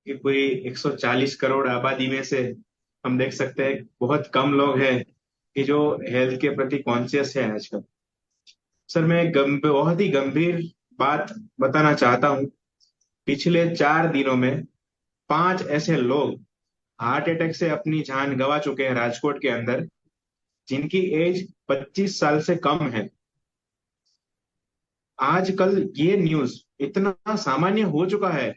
कि पूरी 140 करोड़ आबादी में से हम देख सकते हैं बहुत कम लोग हैं कि जो हेल्थ के प्रति कॉन्शियस है आजकल। सर मैं बहुत ही गंभीर बात बताना चाहता हूँ। पिछले 4 दिनों में 5 ऐसे लोग हार्ट अटैक से अपनी जान गंवा चुके हैं राजकोट के अंदर, जिनकी एज 25 साल से कम है। आजकल ये न्यूज इतना सामान्य हो चुका है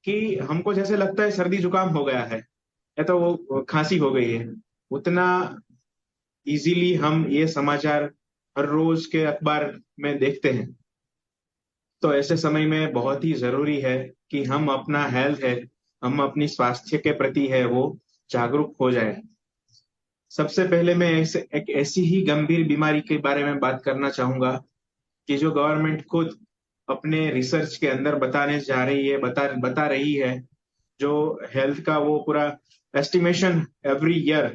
कि हमको जैसे लगता है सर्दी जुकाम हो गया है या तो वो खांसी हो गई है। उतना इजीली हम ये समाचार हर रोज के अखबार में देखते हैं। तो ऐसे समय में बहुत ही जरूरी है कि हम अपना हेल्थ है, हम अपनी स्वास्थ्य के प्रति है वो जागरूक हो जाए। सबसे पहले मैं एक ऐसी ही गंभीर बीमारी के बारे में बात करना चाहूंगा कि जो गवर्नमेंट खुद अपने रिसर्च के अंदर बताने जा रही है, बता बता रही है। जो हेल्थ का वो पूरा एस्टिमेशन एवरी ईयर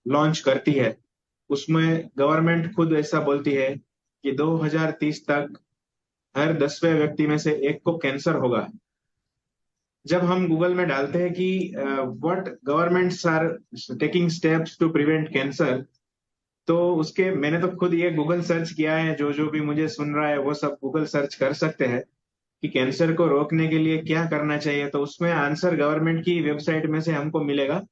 लॉन्च करती है, उसमें गवर्नमेंट खुद ऐसा बोलती है कि 2030 तक हर 10वें व्यक्ति में से एक को कैंसर होगा। जब हम गूगल में डालते हैं कि what governments are taking steps to prevent cancer, तो उसके मैंने तो खुद ये गूगल सर्च किया है। जो जो भी मुझे सुन रहा है वो सब गूगल सर्च कर सकते हैं कि कैंसर को रोकने के लिए क्या करना चाहिए। तो उसमें आंसर गवर्नमेंट की वेबसाइट में से हमको मिलेगा।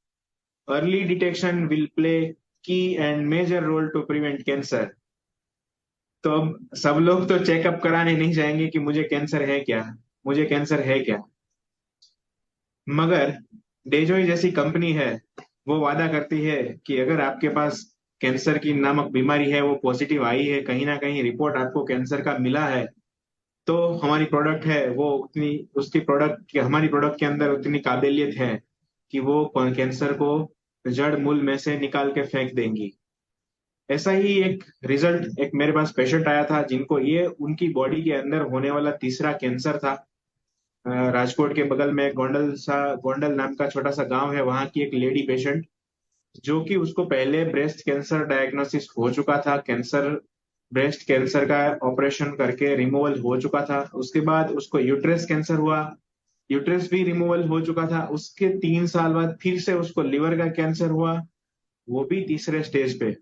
Early detection will play key and major role to prevent cancer. तो अब सब लोग तो चेकअप कराने नहीं जाएंगे कि मुझे कैंसर है क्या, मुझे कैंसर है क्या। मगर डेजोई जैसी कंपनी है, वो वादा करती है कि अगर आपके पास कैंसर की नामक बीमारी है, वो पॉजिटिव आई है, कहीं ना कहीं रिपोर्ट आपको कैंसर का मिला है, तो हमारी प्रोडक्ट है वो उतनी, उसकी प्रोडक्ट हमारी प्रोडक्ट के अंदर उतनी काबिलियत है कि वो कैंसर को जड़ मूल में से निकाल के फेंक देंगी। ऐसा ही एक रिजल्ट एक मेरे पास पेशेंट आया था जिनको ये उनकी बॉडी के अंदर होने वाला तीसरा कैंसर था। राजकोट के बगल में गोंडल नाम का छोटा सा गांव है, वहां की एक लेडी पेशेंट, जो कि उसको पहले ब्रेस्ट कैंसर डायग्नोसिस हो चुका था। ब्रेस्ट कैंसर का ऑपरेशन करके रिमूवल हो चुका था। उसके बाद उसको यूट्रस कैंसर हुआ, यूट्रस भी रिमूवल हो चुका था। उसके 3 साल बाद फिर से उसको लिवर का कैंसर हुआ, वो भी तीसरे स्टेज पे।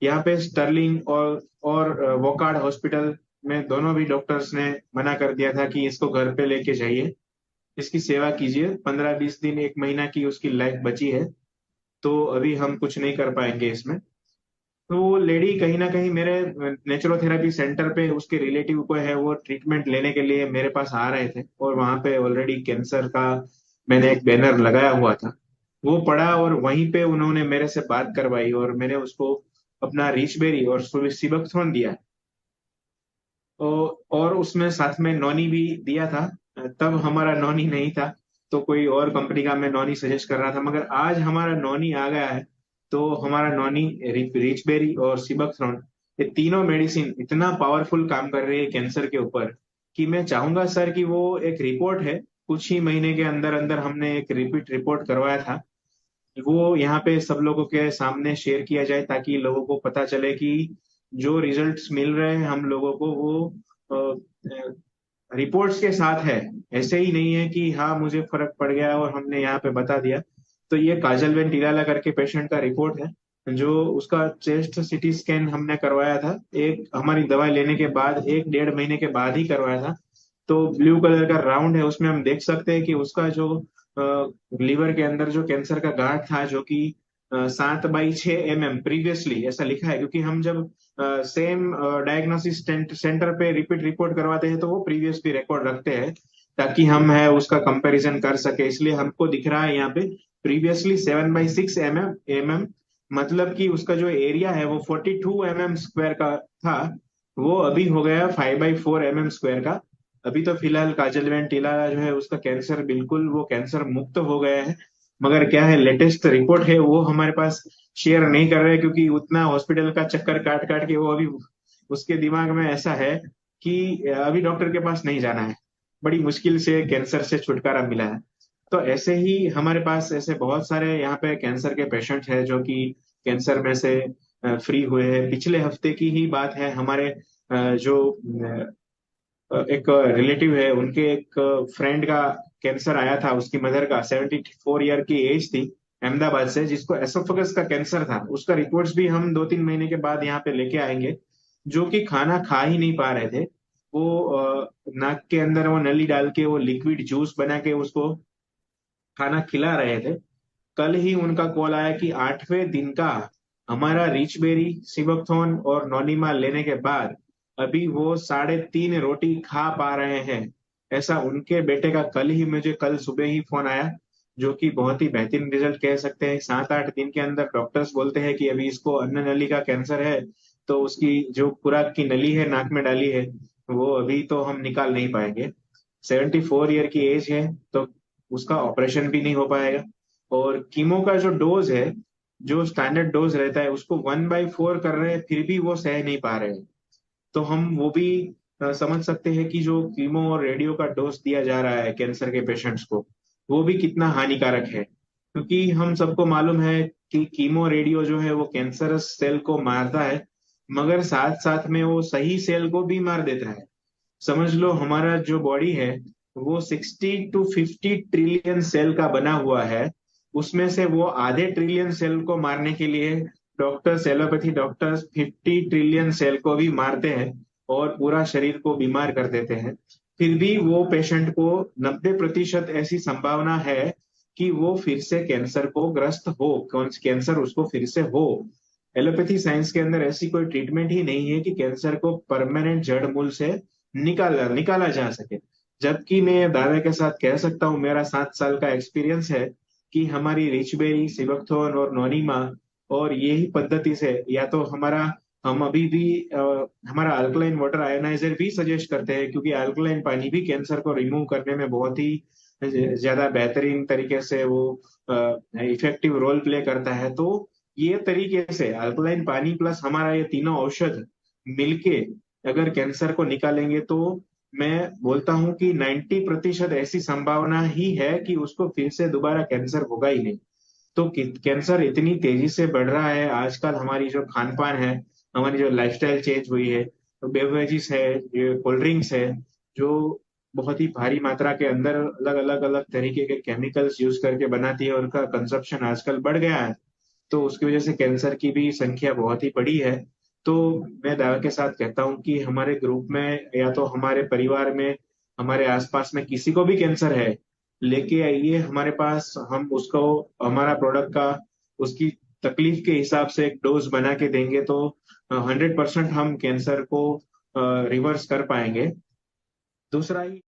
यहाँ पे स्टर्लिंग और वोकार्ड हॉस्पिटल में दोनों भी डॉक्टर्स ने मना कर दिया था कि इसको घर पे लेके जाइए, इसकी सेवा कीजिए। 15-20 दिन, 1 महीना की उसकी लाइफ बची है, तो अभी हम कुछ नहीं कर पाएंगे इसमें। तो वो लेडी कहीं ना कहीं मेरे नेचुरोथेरेपी सेंटर पे उसके रिलेटिव को है वो ट्रीटमेंट लेने के लिए मेरे पास आ रहे थे, और वहां पे ऑलरेडी कैंसर का मैंने एक बैनर लगाया हुआ था। वो पढ़ा और वहीं पे उन्होंने मेरे से बात करवाई, और मैंने उसको अपना रीचबेरी और सिबकथ्रोन दिया। और उसमें साथ में नॉनी भी दिया था। तब हमारा नॉनी नहीं था, तो कोई और कंपनी का मैं नॉनी सजेस्ट कर रहा था, मगर आज हमारा नॉनी आ गया है। तो हमारा नॉनी, रिचबेरी और सिबकथ्रोन, ये तीनों मेडिसिन इतना पावरफुल काम कर रही है कैंसर के ऊपर कि मैं चाहूंगा सर कि वो एक रिपोर्ट है, कुछ ही महीने के अंदर अंदर हमने एक रिपीट रिपोर्ट करवाया था, वो यहाँ पे सब लोगों के सामने शेयर किया जाए, ताकि लोगों को पता चले कि जो रिजल्ट्स मिल रहे हैं हम लोगों को वो रिपोर्ट्स के साथ है। ऐसे ही नहीं है कि हाँ मुझे फर्क पड़ गया और हमने यहाँ पे बता दिया। तो ये काजलवेन टिराला करके पेशेंट का रिपोर्ट है, जो उसका चेस्ट सीटी स्कैन हमने करवाया था, एक हमारी दवाई लेने के बाद 1-1.5 महीने के बाद ही करवाया था। तो ब्लू कलर का राउंड है, उसमें हम देख सकते हैं कि उसका जो लीवर के अंदर जो कैंसर का गांठ था, जो कि 7/6 mm प्रीवियसली ऐसा लिखा है, क्योंकि हम जब सेम डायग्नोसिस सेंटर पे रिपीट रिपोर्ट करवाते हैं तो वो प्रीवियस भी रिकॉर्ड रखते हैं, ताकि हम है उसका कंपैरिजन कर सके। इसलिए हमको दिख रहा है यहाँ पे प्रीवियसली 7/6 mm। मतलब कि उसका जो एरिया है वो 42 mm स्क्वायर का था, वो अभी हो गया 5/4 mm स्क्वायर का। अभी तो फिलहाल काजलवेन टिलारा जो है उसका कैंसर बिल्कुल वो कैंसर मुक्त हो गया है। मगर क्या है, लेटेस्ट रिपोर्ट है वो हमारे पास शेयर नहीं कर रहे, क्योंकि उतना हॉस्पिटल का चक्कर काट काट के वो अभी उसके दिमाग में ऐसा है कि अभी डॉक्टर के पास नहीं जाना है, बड़ी मुश्किल से कैंसर से छुटकारा मिला है। तो ऐसे ही हमारे पास ऐसे बहुत सारे यहाँ पे कैंसर के पेशेंट हैं जो कि कैंसर में से फ्री हुए हैं। पिछले हफ्ते की ही बात है, हमारे जो एक रिलेटिव है, उनके एक फ्रेंड का कैंसर आया था उसकी मदर का, 74 ईयर की एज थी, अहमदाबाद से, जिसको एसोफेगस का कैंसर था। उसका रिपोर्ट्स भी हम 2-3 महीने के बाद यहाँ पे लेके आएंगे। जो कि खाना खा ही नहीं पा रहे थे। वो नाक के अंदर वो नली डाल के वो लिक्विड जूस बना के उसको खाना खिला रहे थे। कल ही उनका कॉल आया कि 8वें दिन का हमारा रिच बेरी, सिबकथॉर्न और नॉनीमा लेने के बाद अभी वो 3.5 रोटी खा पा रहे हैं। ऐसा उनके बेटे का कल सुबह ही फोन आया, जो कि बहुत ही बेहतरीन रिजल्ट कह सकते हैं। 7-8 दिन के अंदर डॉक्टर्स बोलते हैं कि अभी इसको अन्न नली का कैंसर है, तो उसकी जो खुराक की नली है नाक में डाली है, वो अभी तो हम निकाल नहीं पाएंगे। 74 ईयर की एज है, तो उसका ऑपरेशन भी नहीं हो पाएगा। और कीमो का जो डोज है, जो स्टैंडर्ड डोज रहता है, उसको 1/4 कर रहे हैं, फिर भी वो सह नहीं पा रहे हैं। तो हम वो भी समझ सकते हैं कि जो कीमो और रेडियो का डोज दिया जा रहा है कैंसर के पेशेंट्स को, वो भी कितना हानिकारक है। क्योंकि हम सबको मालूम है कि कीमो रेडियो जो है वो कैंसरस सेल को मारता है, मगर साथ साथ में वो सही सेल को भी मार देता है। समझ लो हमारा जो बॉडी है वो 60 to 50 ट्रिलियन सेल का बना हुआ है। उसमें से वो आधे ट्रिलियन सेल को मारने के लिए doctors, allopathy doctors 50 trillion cell को भी मारते हैं और पूरा शरीर को बीमार कर देते हैं। फिर भी वो पेशेंट को 90% ऐसी संभावना है कि वो फिर से कैंसर को ग्रस्त हो, कैंसर उसको फिर से हो। एलोपैथी साइंस के अंदर ऐसी कोई ट्रीटमेंट ही नहीं है कि कैंसर को परमानेंट जड़ मूल से निकाला निकाला जा सके। जबकि मैं दावे के साथ कह सकता हूँ, मेरा 7 साल का एक्सपीरियंस है कि हमारी रिचबेरी, सिबकथॉर्न और नोनीमा और यही पद्धति से, या तो हम अभी भी हमारा अल्कलाइन वाटर आयोनाइजर भी सजेस्ट करते हैं, क्योंकि अल्कलाइन पानी भी कैंसर को रिमूव करने में बहुत ही ज्यादा बेहतरीन तरीके से वो इफेक्टिव रोल प्ले करता है। तो ये तरीके से अल्कलाइन पानी प्लस हमारा ये तीनों औषध मिलके अगर कैंसर को निकालेंगे, तो मैं बोलता हूं कि 90% ऐसी संभावना ही है कि उसको फिर से दोबारा कैंसर होगा ही नहीं। तो कैंसर इतनी तेजी से बढ़ रहा है आजकल, हमारी जो खान पान है, हमारी जो लाइफस्टाइल चेंज हुई है, तो बेवरेजेस है, ये कोल्ड ड्रिंक्स है, जो बहुत ही भारी मात्रा के अंदर अलग अलग अलग तरीके के केमिकल्स यूज करके बनाती है, और उनका कंजप्शन आजकल बढ़ गया है। तो उसकी वजह से कैंसर की भी संख्या बहुत ही बड़ी है। तो मैं दावे के साथ कहता हूँ कि हमारे ग्रुप में या तो हमारे परिवार में, हमारे आसपास में किसी को भी कैंसर है, लेके आइए हमारे पास। हम उसको हमारा प्रोडक्ट का उसकी तकलीफ के हिसाब से एक डोज बना के देंगे, तो 100% हम कैंसर को रिवर्स कर पाएंगे। दूसरा ही